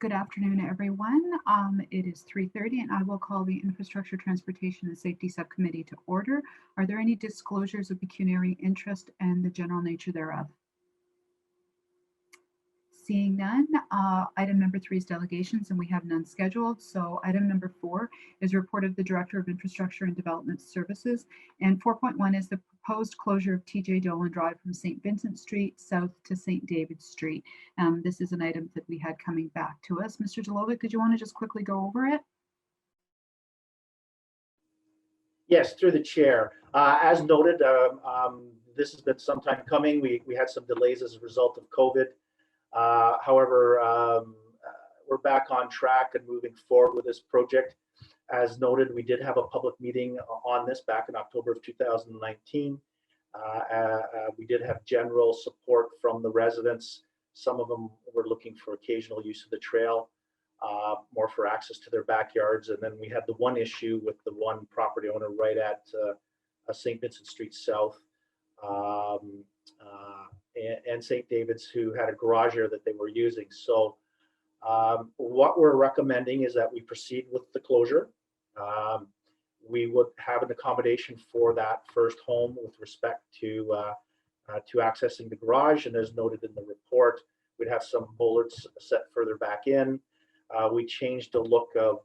Good afternoon, everyone. It is 3:30 and I will call the Infrastructure, Transportation and Safety Subcommittee to order. Are there any disclosures of pecuniary interest and the general nature thereof? Seeing none, item number 3 is delegations, and we have none scheduled. So item number 4 is report of the Director of Infrastructure and Development Services. And 4.1 is the proposed closure of TJ Dolan Drive from St. Vincent Street south to St. David Street. This is an item that we had coming back to us. Mr. Jalovic, did you want to just quickly go over it? Yes, through the chair. As noted, this has been some time coming. We had some delays as a result of COVID. However, we're back on track and moving forward with this project. As noted, we did have a public meeting on this back in October of 2019. We did have general support from the residents. Some of them were looking for occasional use of the trail, more for access to their backyards. And then we had the one issue with the one property owner right at St. Vincent Street South and St. David's, who had a garage area that they were using. So what we're recommending is that we proceed with the closure. We would have an accommodation for that first home with respect to accessing the garage, and as noted in the report, we'd have some bollards set further back in. We changed the look of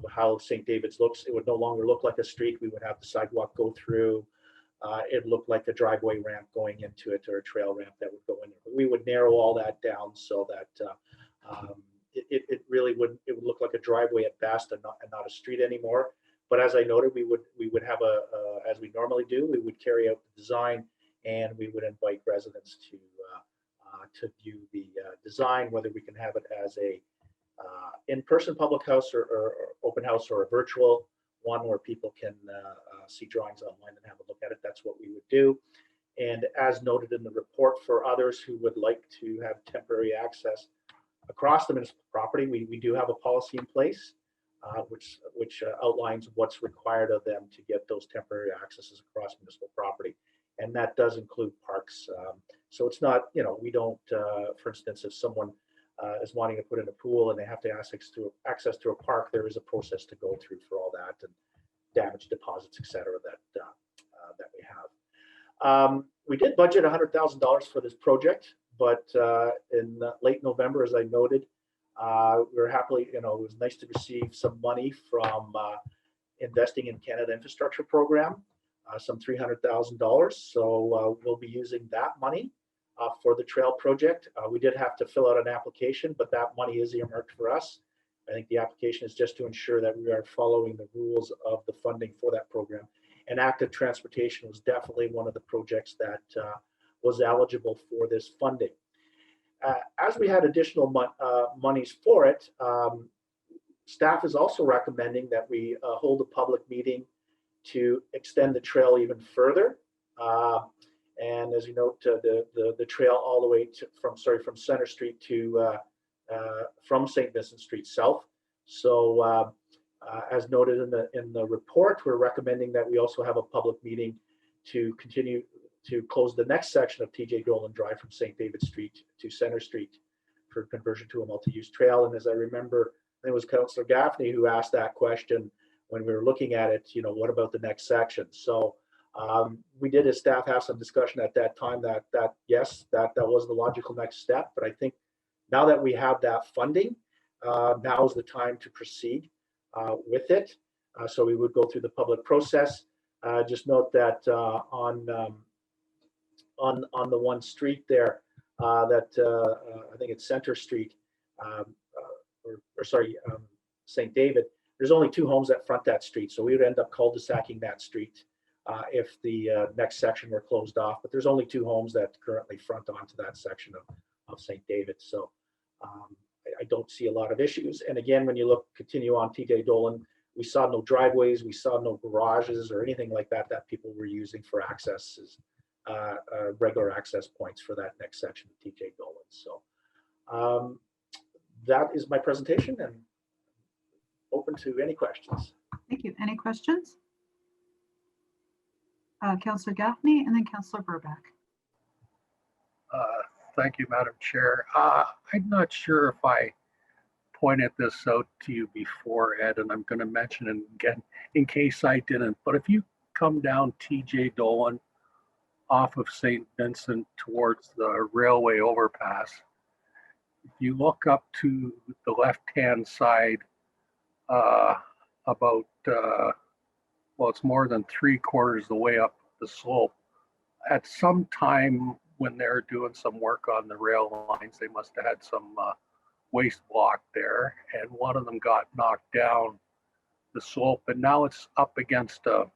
how St. David's looks. It would no longer look like a street. We would have the sidewalk go through. It looked like a driveway ramp going into it, or a trail ramp that would go in. We would narrow all that down so that it really would look like a driveway at best, and not a street anymore. But as I noted, we would have as we normally do, we would carry out the design, and we would invite residents to view the design, whether we can have it as a in-person public house or open house, or a virtual one where people can see drawings online and have a look at it. That's what we would do. And as noted in the report, for others who would like to have temporary access across the municipal property, we do have a policy in place which outlines what's required of them to get those temporary accesses across municipal property. And that does include parks. So it's not, we don't, for instance, if someone is wanting to put in a pool and they have to access to a park, there is a process to go through for all that, and damage deposits, etc. that we have. We did budget $100,000 for this project, but in late November, as I noted, we were happily, it was nice to receive some money from Investing in Canada Infrastructure Program, some $300,000. So we'll be using that money for the trail project. We did have to fill out an application, but that money is earmarked for us. I think the application is just to ensure that we are following the rules of the funding for that program. And active transportation was definitely one of the projects that was eligible for this funding. As we had additional monies for it, staff is also recommending that we hold a public meeting to extend the trail even further. And as you note, the trail all the way from Center Street to from St. Vincent Street South. So as noted in the report, we're recommending that we also have a public meeting to continue to close the next section of TJ Dolan Drive from St. David Street to Center Street for conversion to a multi-use trail. And as I remember, it was Councillor Gaffney who asked that question when we were looking at it, what about the next section? So we did as staff have some discussion at that time that yes, that was the logical next step. But I think now that we have that funding, now is the time to proceed with it. So we would go through the public process. Just note that on the one street there, that I think it's Center Street, St. David, there's only 2 homes that front that street. So we would end up cul-de-sacking that street if the next section were closed off. But there's only 2 homes that currently front onto that section of St. David. So I don't see a lot of issues. And again, when you continue on TJ Dolan, we saw no driveways, we saw no garages or anything like that people were using for accesses, regular access points for that next section of TJ Dolan. So that is my presentation, and open to any questions. Thank you. Any questions? Councillor Gaffney and then Councillor Burback. Thank you, Madam Chair. I'm not sure if I pointed this out to you before, Ed, and I'm going to mention it again in case I didn't. But if you come down TJ Dolan off of St. Vincent towards the railway overpass, if you look up to the left-hand side, about, well, it's more than 3/4 the way up the slope. At some time when they're doing some work on the rail lines, they must have had some waste block there, and one of them got knocked down the slope, and now it's up against a,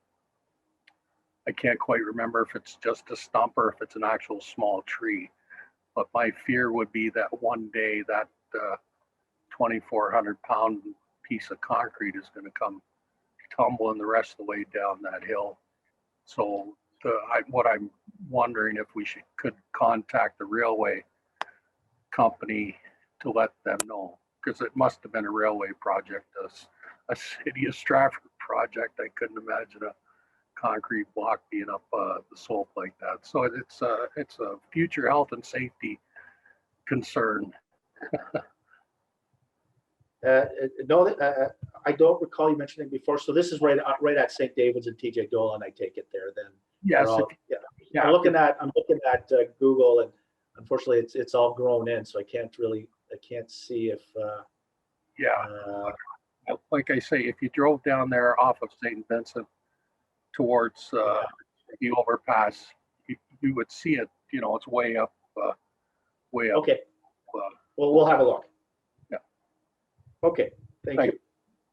I can't quite remember if it's just a stump or if it's an actual small tree. But my fear would be that one day that 2,400-pound piece of concrete is going to come tumbling the rest of the way down that hill. So what I'm wondering if we could contact the railway company to let them know, because it must have been a railway project, a city of Stratford project. I couldn't imagine a concrete block being up the slope like that. So it's a future health and safety concern. No, I don't recall you mentioning before. So this is right at St. David's and TJ Dolan. I take it there then. Yes. Yeah. I'm looking at Google, and unfortunately it's all grown in, so I can't see if. Like I say, if you drove down there off of St. Vincent towards the overpass, you would see it. You know, it's way up. Okay. Well, we'll have a look. Yeah. Okay. Thank you.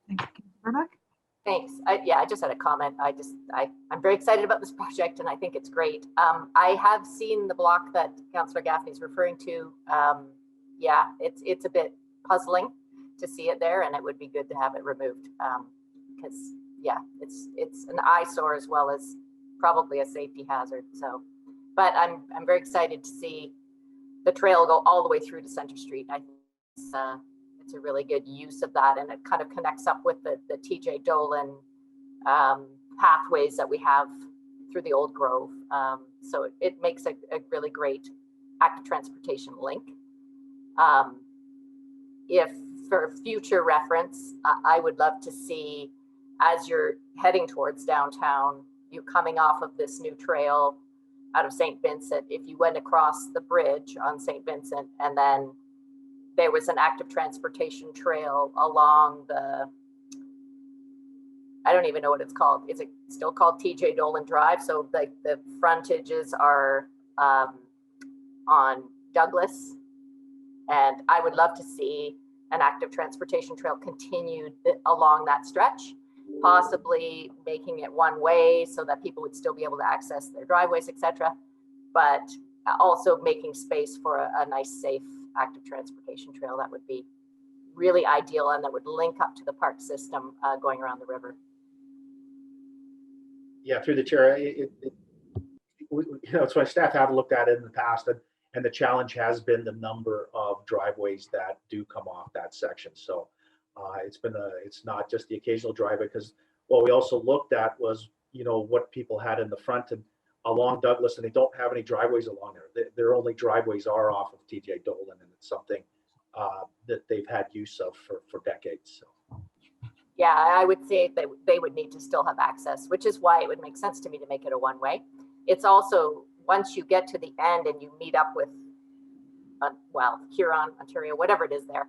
Thank you, Rebecca. Thanks. I just had a comment. I'm very excited about this project, and I think it's great. I have seen the block that Councillor Gaffney is referring to. Yeah, it's a bit puzzling to see it there, and it would be good to have it removed, because yeah, it's an eyesore as well as probably a safety hazard. So, but I'm very excited to see the trail go all the way through to Center Street. I think it's a really good use of that, and it kind of connects up with the TJ Dolan pathways that we have through the Old Grove. So it makes a really great active transportation link. If for future reference, I would love to see, as you're heading towards downtown, you coming off of this new trail out of St. Vincent, if you went across the bridge on St. Vincent, and then there was an active transportation trail along the, I don't even know what it's called. Is it still called TJ Dolan Drive? So the frontages are on Douglas, and I would love to see an active transportation trail continued along that stretch, possibly making it one way so that people would still be able to access their driveways, etc., but also making space for a nice, safe, active transportation trail. That would be really ideal, and that would link up to the park system going around the river. Yeah, through the chair, it's my staff have looked at it in the past, and the challenge has been the number of driveways that do come off that section. So it's not just the occasional driveway, because what we also looked at was, what people had in the front and along Douglas, and they don't have any driveways along there. Their only driveways are off of TJ Dolan, and it's something that they've had use of for decades. So. Yeah, I would say that they would need to still have access, which is why it would make sense to me to make it a one-way. It's also, once you get to the end and you meet up with, Huron, Ontario, whatever it is there,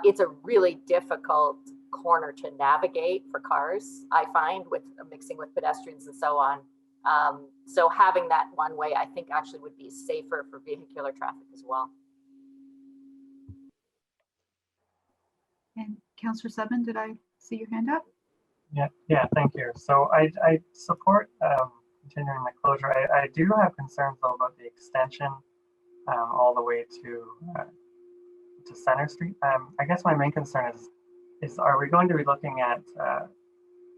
it's a really difficult corner to navigate for cars, I find, with mixing with pedestrians and so on. So having that one way, I think, actually would be safer for vehicular traffic as well. And Councillor Sutton, did I see your hand up? Yeah, thank you. So I support continuing the closure. I do have concerns though about the extension all the way to Center Street. I guess my main concern is are we going to be looking at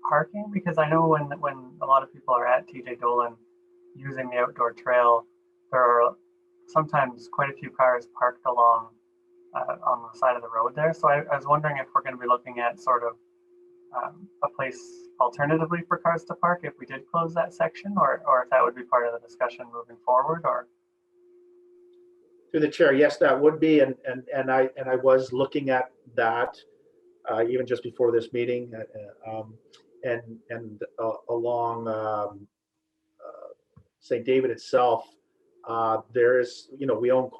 parking? Because I know when a lot of people are at TJ Dolan using the outdoor trail, there are sometimes quite a few cars parked along on the side of the road there. So I was wondering if we're going to be looking at sort of a place alternatively for cars to park if we did close that section, or if that would be part of the discussion moving forward, or. Through the chair, yes, that would be, and I was looking at that even just before this meeting, and along St. David itself, there is, we own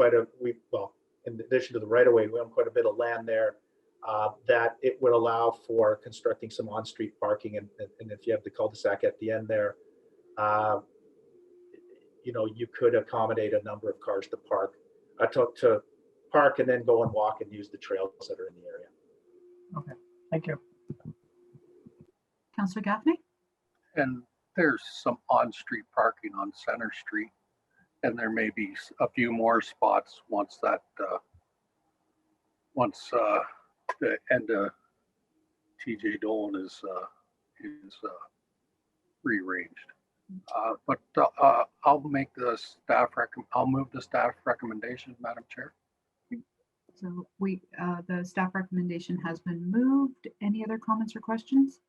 well, in addition to the right of way, we own quite a bit of land there that it would allow for constructing some on-street parking, and if you have the cul-de-sac at the end there, you could accommodate a number of cars to park and then go and walk and use the trails that are in the area. Okay, thank you. Councillor Gaffney? And there's some on-street parking on Center Street, and there may be a few more spots once the end of TJ Dolan is rearranged. But I'll move the staff recommendation, Madam Chair. So the staff recommendation has been moved. Any other comments or questions?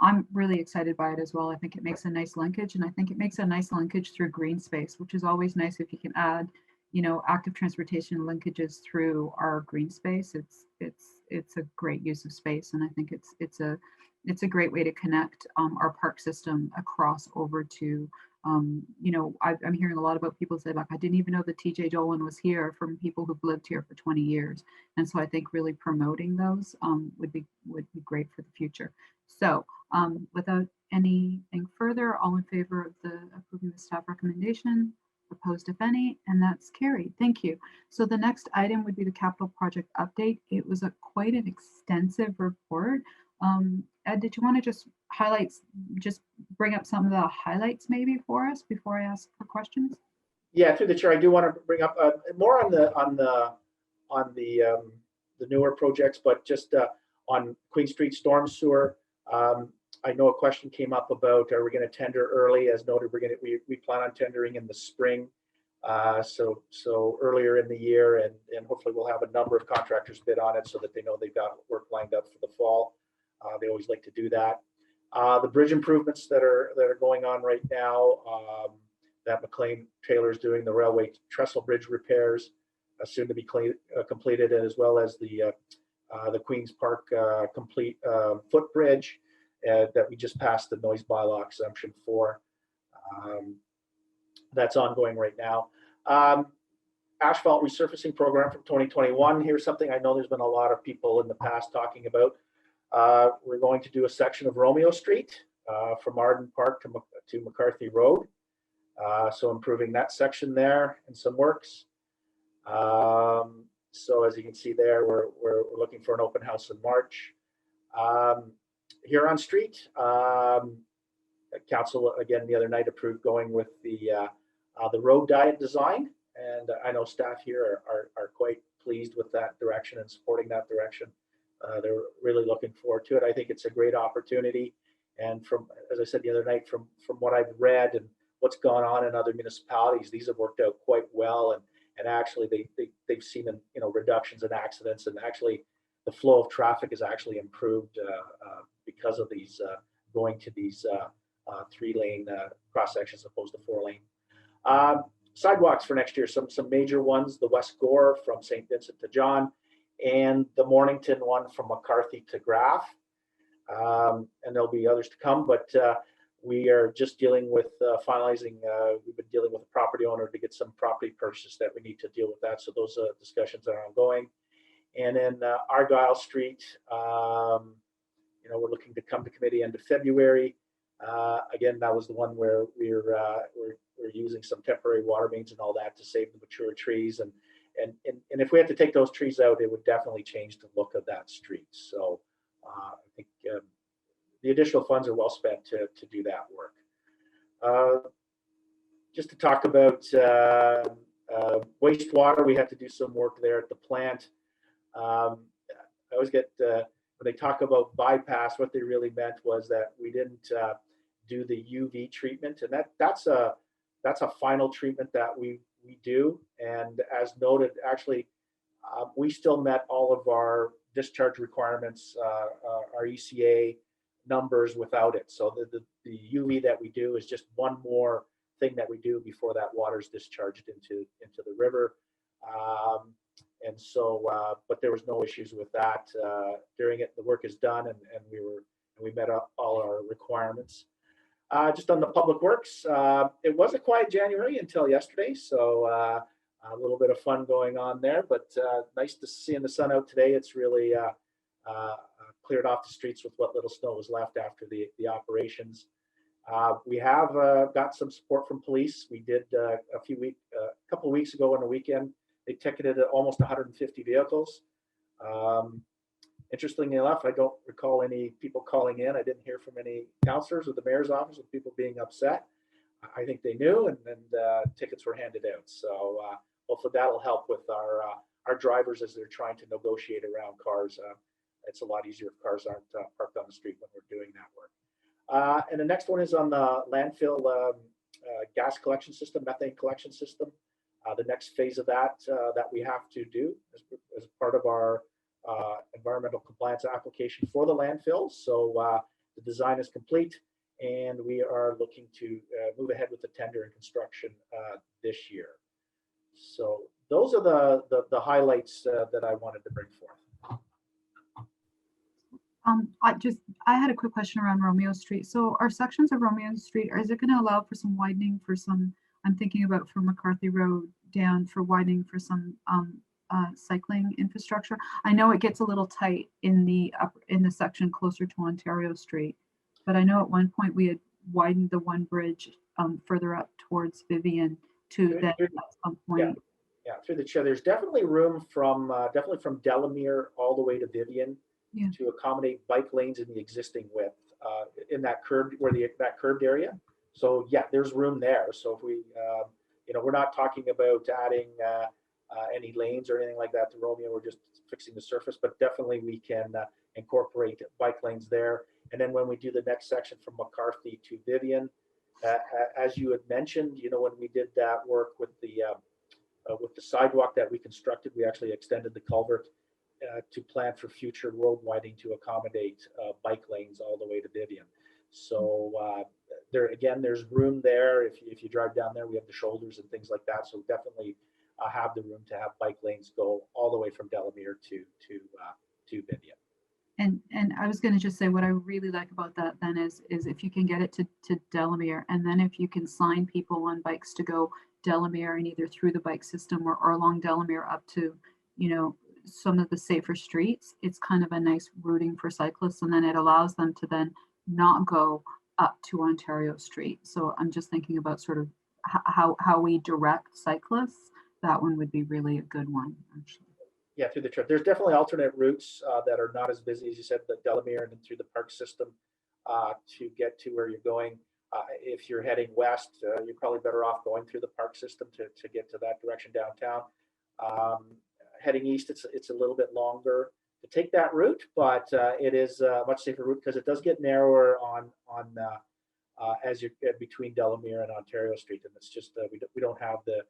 I'm really excited by it as well. I think it makes a nice linkage, and I think it makes a nice linkage through green space, which is always nice if you can add, active transportation linkages through our green space. It's a great use of space, and I think it's a great way to connect our park system across over to. I'm hearing a lot about people say, like, I didn't even know that TJ Dolan was here, from people who've lived here for 20 years. And so I think really promoting those would be great for the future. So without anything further, all in favor of approving the staff recommendation, opposed if any, and that's carried. Thank you. So the next item would be the capital project update. It was quite an extensive report. Ed, did you want to just bring up some of the highlights maybe for us before I ask for questions? Yeah, through the chair, I do want to bring up more on the newer projects, but just on Queen Street storm sewer. I know a question came up about, are we going to tender early? As noted, we plan on tendering in the spring, so earlier in the year, and hopefully we'll have a number of contractors bid on it so that they know they've got work lined up for the fall. They always like to do that. The bridge improvements that are going on right now, that McLean Taylor is doing, the railway trestle bridge repairs, soon to be completed, as well as the Queen's Park complete footbridge that we just passed the noise bylaw exemption for. That's ongoing right now. Asphalt resurfacing program from 2021. Here's something I know there's been a lot of people in the past talking about. We're going to do a section of Romeo Street from Arden Park to McCarthy Road. So improving that section there and some works. So as you can see there, we're looking for an open house in March. Huron Street, council again the other night approved going with the road diet design, and I know staff here are quite pleased with that direction and supporting that direction. They're really looking forward to it. I think it's a great opportunity, and as I said the other night, from what I've read and what's gone on in other municipalities, these have worked out quite well, and actually they've seen reductions in accidents, and actually the flow of traffic is actually improved because of these going to these 3-lane cross sections opposed to 4-lane. Sidewalks for next year, some major ones: the West Gore from St. Vincent to John, and the Mornington one from McCarthy to Graf. And there'll be others to come, but we are just dealing with finalizing. We've been dealing with a property owner to get some property purchase that we need to deal with that. So those discussions are ongoing. And then Argyle Street, we're looking to come to committee end of February. Again, that was the one where we're using some temporary water mains and all that to save the mature trees. And if we had to take those trees out, it would definitely change the look of that street. So I think the additional funds are well spent to do that work. Just to talk about wastewater, we have to do some work there at the plant. I always get when they talk about bypass, what they really meant was that we didn't do the UV treatment, and that's a final treatment that we do. And as noted, actually, we still met all of our discharge requirements, our ECA numbers without it. So the UV that we do is just one more thing that we do before that water is discharged into the river. And so, but there was no issues with that during it. The work is done, and we met up all our requirements. Just on the public works, it was a quiet January until yesterday, so a little bit of fun going on there. But nice to see the sun out today. It's really cleared off the streets with what little snow was left after the operations. We have got some support from police. We did a couple of weeks ago on the weekend. They ticketed almost 150 vehicles. Interestingly enough, I don't recall any people calling in. I didn't hear from any councillors or the mayor's office with people being upset. I think they knew, and tickets were handed out. So hopefully that'll help with our drivers as they're trying to negotiate around cars. It's a lot easier if cars aren't parked on the street when we're doing that work. And the next one is on the landfill gas collection system, methane collection system. The next phase of that we have to do as part of our environmental compliance application for the landfills. So the design is complete, and we are looking to move ahead with the tender and construction this year. So those are the highlights that I wanted to bring forth. I had a quick question around Romeo Street. So are sections of Romeo Street, or is it going to allow for some widening for some, I'm thinking about from McCarthy Road down for widening for some cycling infrastructure? I know it gets a little tight in the section closer to Ontario Street, but I know at one point we had widened the one bridge further up towards Vivian to then at some point. Yeah, through the chair. There's definitely room from Delamere all the way to Vivian to accommodate bike lanes in the existing width in that curved that curved area. So yeah, there's room there. So if we, we're not talking about adding any lanes or anything like that to Romeo. We're just fixing the surface, but definitely we can incorporate bike lanes there. And then when we do the next section from McCarthy to Vivian, as you had mentioned, when we did that work with the sidewalk that we constructed, we actually extended the culvert to plan for future road widening to accommodate bike lanes all the way to Vivian. So there's room there. If you drive down there, we have the shoulders and things like that. So definitely have the room to have bike lanes go all the way from Delamere to Vivian. And I was going to just say what I really like about that then is if you can get it to Delamere, and then if you can sign people on bikes to go Delamere and either through the bike system or along Delamere up to, some of the safer streets, it's kind of a nice routing for cyclists, and then it allows them to then not go up to Ontario Street. So I'm just thinking about sort of how we direct cyclists. That one would be really a good one, actually. Yeah, through the trip. There's definitely alternate routes that are not as busy as you said, the Delamere and then through the park system to get to where you're going. If you're heading west, you're probably better off going through the park system to get to that direction downtown. Heading east, it's a little bit longer to take that route, but it is a much safer route because it does get narrower on as you get between Delamere and Ontario Street, and it's just we don't have the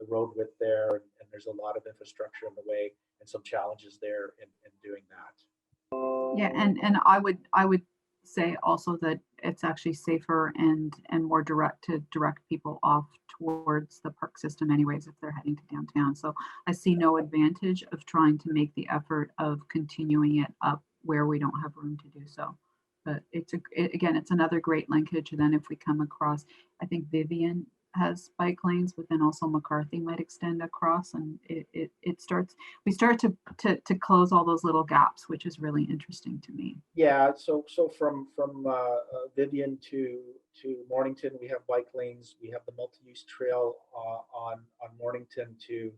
road width there, and there's a lot of infrastructure in the way and some challenges there in doing that. Yeah, and I would say also that it's actually safer and more direct to direct people off towards the park system anyways if they're heading to downtown. So I see no advantage of trying to make the effort of continuing it up where we don't have room to do so. But it's another great linkage. And then if we come across, I think Vivian has bike lanes, but then also McCarthy might extend across, and we start to close all those little gaps, which is really interesting to me. Yeah, so from Vivian to Mornington, we have bike lanes. We have the multi-use trail on Mornington to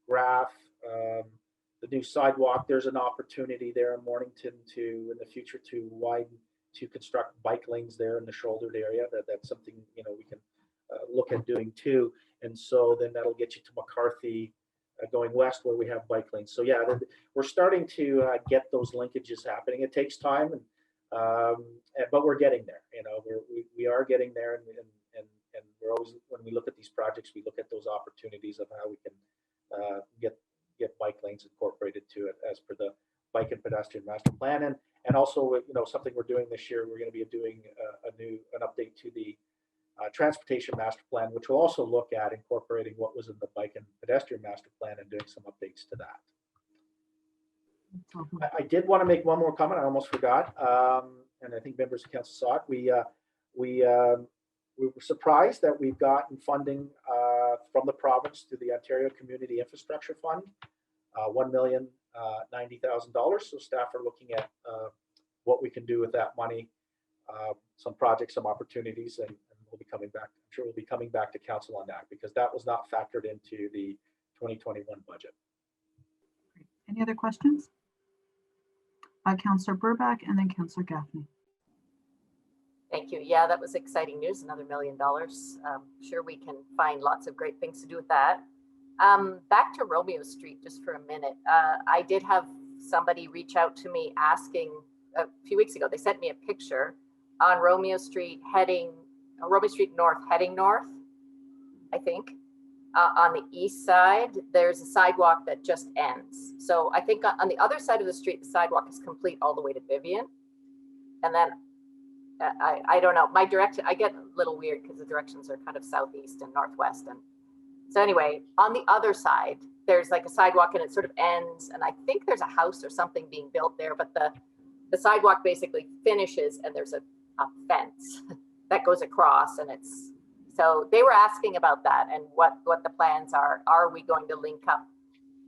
Graf. The new sidewalk, there's an opportunity there in Mornington in the future to widen, to construct bike lanes there in the shouldered area. That's something we can look at doing too. And so then that'll get you to McCarthy going west where we have bike lanes. So yeah, we're starting to get those linkages happening. It takes time, but we're getting there. We are getting there, and we're always, when we look at these projects, we look at those opportunities of how we can get bike lanes incorporated to it as per the bike and pedestrian master plan. And also, something we're doing this year, we're going to be doing an update to the transportation master plan, which will also look at incorporating what was in the bike and pedestrian master plan and doing some updates to that. I did want to make one more comment. I almost forgot, and I think members of council saw it. We were surprised that we've gotten funding from the province through the Ontario Community Infrastructure Fund, $1,090,000. So staff are looking at what we can do with that money, some projects, some opportunities, and we'll be coming back. I'm sure we'll be coming back to council on that because that was not factored into the 2021 budget. Any other questions? Councillor Burback and then Councillor Gaffney. Thank you. Yeah, that was exciting news. Another $1 million. Sure, we can find lots of great things to do with that. Back to Romeo Street just for a minute. I did have somebody reach out to me asking a few weeks ago. They sent me a picture on Romeo Street North heading north, I think. On the east side, there's a sidewalk that just ends. So I think on the other side of the street, the sidewalk is complete all the way to Vivian. And then I don't know, my direction, I get a little weird because the directions are kind of southeast and northwest. And so anyway, on the other side, there's like a sidewalk and it sort of ends. And I think there's a house or something being built there, but the sidewalk basically finishes and there's a fence that goes across, and so they were asking about that and what the plans are. Are we going to link up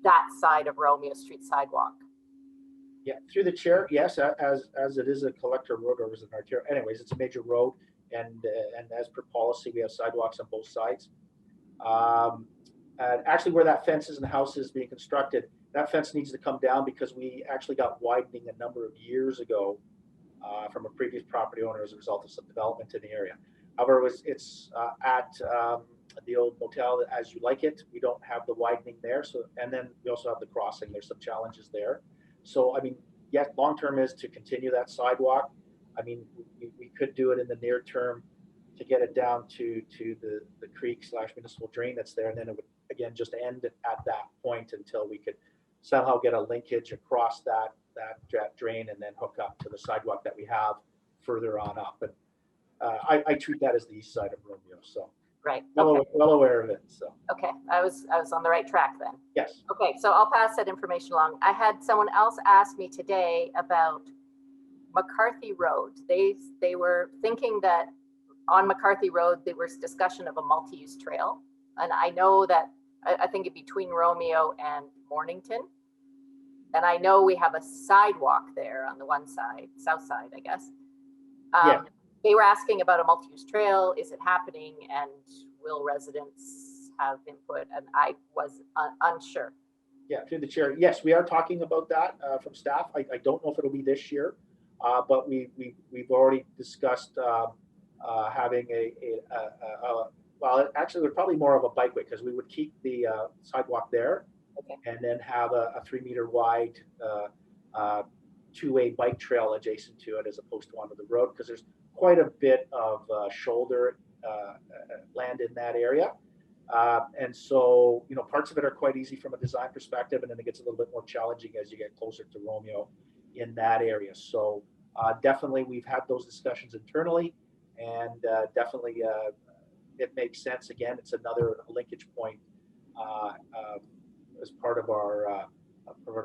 that side of Romeo Street sidewalk? Yeah, through the chair, yes, as it is a collector road or is an arterial. Anyways, it's a major road, and as per policy, we have sidewalks on both sides. And actually, where that fence is and the house is being constructed, that fence needs to come down because we actually got widening a number of years ago from a previous property owner as a result of some development in the area. However, it's at the old motel As You Like It. We don't have the widening there. So, and then we also have the crossing. There's some challenges there. So, I mean, yes, long term is to continue that sidewalk. I mean, we could do it in the near term to get it down to the creek / municipal drain that's there. And then it would, again, just end at that point until we could somehow get a linkage across that drain and then hook up to the sidewalk that we have further on up. But I treat that as the east side of Romeo, so right. Okay. Well aware of it. So okay, I was on the right track then. Yes. Okay, so I'll pass that information along. I had someone else ask me today about McCarthy Road. They were thinking that on McCarthy Road there was discussion of a multi-use trail, and I know that I think it between Romeo and Mornington. And I know we have a sidewalk there on the one side, south side, I guess. Yeah. They were asking about a multi-use trail. Is it happening? And will residents have input? And I was unsure. Yeah, through the chair. Yes, we are talking about that from staff. I don't know if it'll be this year, but we've already discussed having well, actually, we're probably more of a bikeway because we would keep the sidewalk there. Okay. And then have a 3-meter wide two-way bike trail adjacent to it as opposed to onto the road, because there's quite a bit of shoulder land in that area. And so, you know, parts of it are quite easy from a design perspective, and then it gets a little bit more challenging as you get closer to Romeo in that area. So definitely we've had those discussions internally, and definitely it makes sense. Again, it's another linkage point as part of our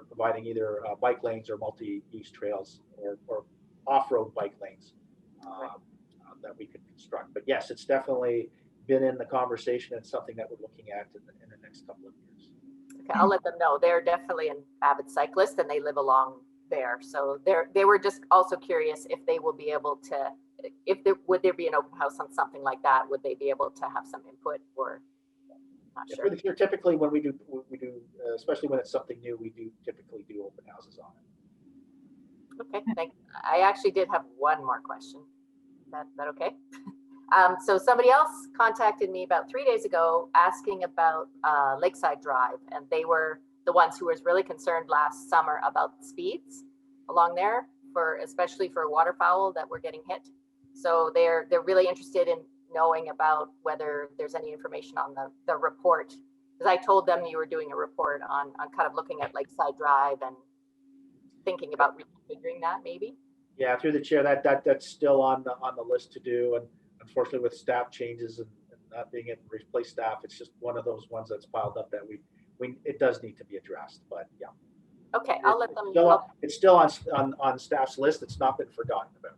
providing either bike lanes or multi-use trails or off-road bike lanes that we could construct. But yes, it's definitely been in the conversation and something that we're looking at in the next couple of years. Okay, I'll let them know. They're definitely an avid cyclist and they live along there. So they were just also curious if they will be able to, would there be an open house on something like that? Would they be able to have some input or? Not sure. Sure. Typically when we do, especially when it's something new, we do typically do open houses on it. Okay, thank you. I actually did have one more question. Is that okay? So somebody else contacted me about 3 days ago asking about Lakeside Drive, and they were the ones who was really concerned last summer about speeds along there, especially for waterfowl that were getting hit. So they're really interested in knowing about whether there's any information on the report, because I told them you were doing a report on kind of looking at Lakeside Drive and thinking about reconfiguring that maybe. Yeah, through the chair, that's still on the list to do, and unfortunately with staff changes and not being able to replace staff, it's just one of those ones that's piled up that it does need to be addressed, but yeah. Okay, I'll let them. It's still on staff's list. It's not been forgotten about.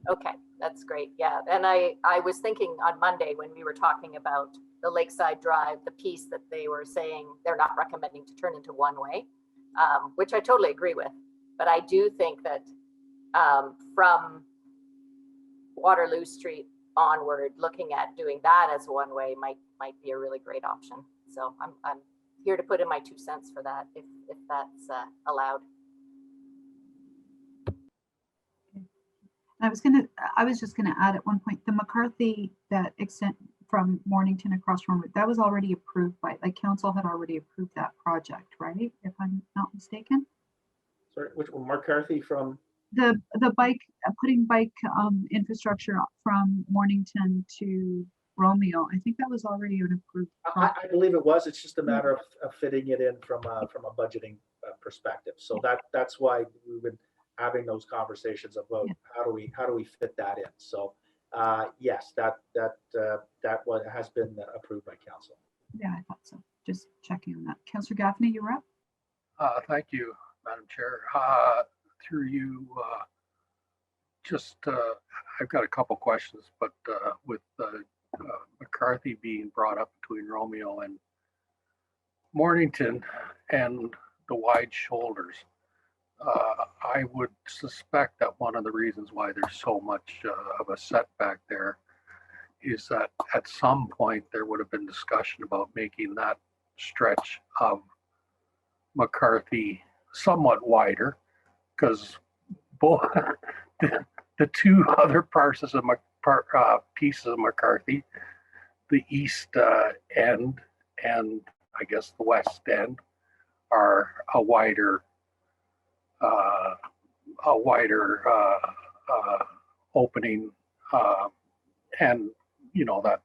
Okay, that's great. Yeah, and I was thinking on Monday when we were talking about the Lakeside Drive, the piece that they were saying they're not recommending to turn into one-way, which I totally agree with. But I do think that from Waterloo Street onward, looking at doing that as one-way might be a really great option. So I'm here to put in my 2 cents for that, if that's allowed. I was just gonna add at one point, the McCarthy, that extent from Mornington across from it, that was already approved by, like, council had already approved that project, right? If I'm not mistaken. Sorry, which one? McCarthy from? The bike, putting bike infrastructure from Mornington to Romeo, I think that was already an approved project. I believe it was. It's just a matter of fitting it in from a budgeting perspective. So that's why we've been having those conversations about how do we fit that in. So yes, that one has been approved by council. Yeah, I thought so. Just checking on that. Councillor Gaffney, you're up. Thank you, Madam Chair. Through you, I've got a couple questions, but with McCarthy being brought up between Romeo and Mornington and the wide shoulders, I would suspect that one of the reasons why there's so much of a setback there is that at some point there would have been discussion about making that stretch of McCarthy somewhat wider, because both the two other pieces of McCarthy, the east end and I guess the west end, are a wider opening, and you know that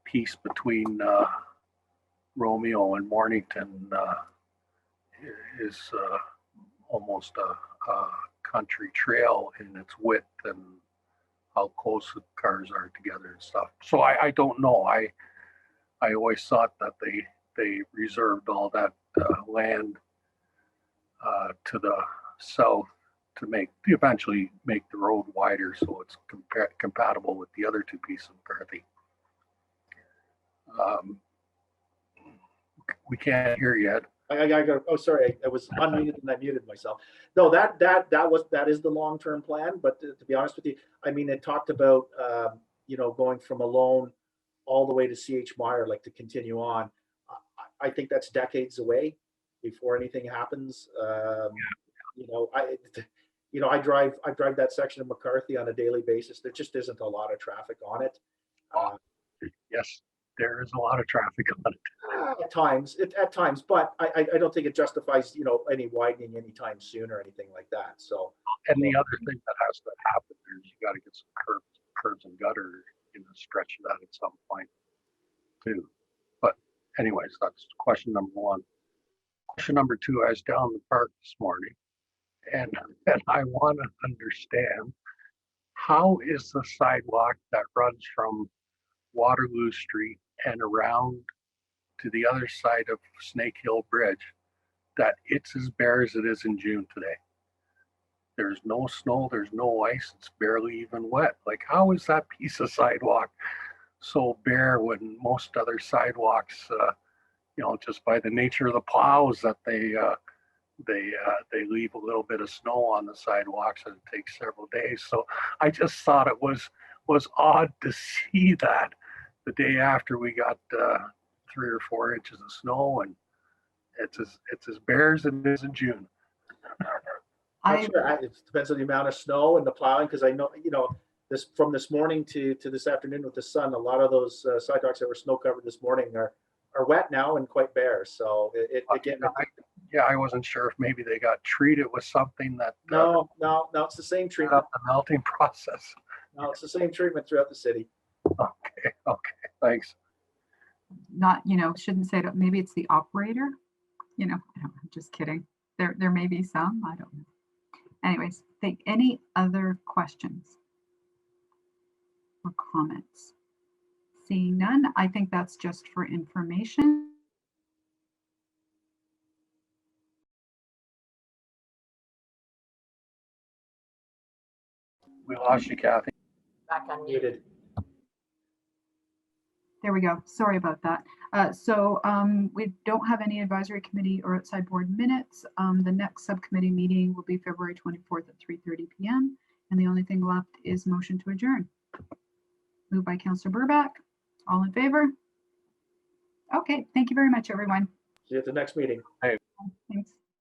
piece between Romeo and Mornington is almost a country trail in its width and how close the cars are together and stuff. So I don't know. I always thought that they reserved all that land to the south to eventually make the road wider so it's compatible with the other two pieces of McCarthy. We can't hear yet. I got. Oh, sorry. I was unmuted and I muted myself. No, that is the long-term plan. But to be honest with you, I mean, it talked about going from Malone all the way to CH Meyer, like to continue on. I think that's decades away before anything happens. I drive that section of McCarthy on a daily basis. There just isn't a lot of traffic on it. Yes, there is a lot of traffic on it. At times, but I don't think it justifies any widening anytime soon or anything like that. So, and the other thing that has to happen is you got to get some curbs and gutter stretch that at some point too. But anyways, that's question number one. Question number two, I was down in the park this morning and I want to understand, how is the sidewalk that runs from Waterloo Street and around to the other side of Snake Hill Bridge, that it's as bare as it is in June today? There's no snow, there's no ice, it's barely even wet. Like, how is that piece of sidewalk so bare when most other sidewalks, just by the nature of the plows that they leave a little bit of snow on the sidewalks and it takes several days. So I just thought it was odd to see that the day after we got 3 or 4 inches of snow, and it's as bare as it is in June. Sure. It depends on the amount of snow and the plowing, because I know from this morning to this afternoon with the sun, a lot of those sidewalks that were snow covered this morning are wet now and quite bare. So I wasn't sure if maybe they got treated with something that no, it's the same treatment. The melting process. No, it's the same treatment throughout the city. Okay, thanks. Not, shouldn't say that. Maybe it's the operator. I don't know, I'm just kidding. There may be some. I don't know. Anyways, any other questions? or comments? Seeing none, I think that's just for information. We lost you, Kathy. Back on mute. Muted. There we go. Sorry about that. We don't have any advisory committee or outside board minutes. The next subcommittee meeting will be February 24th at 3:30 p.m. And the only thing left is motion to adjourn. Moved by Councillor Burbach. All in favor? Okay, thank you very much, everyone. See you at the next meeting. Hey.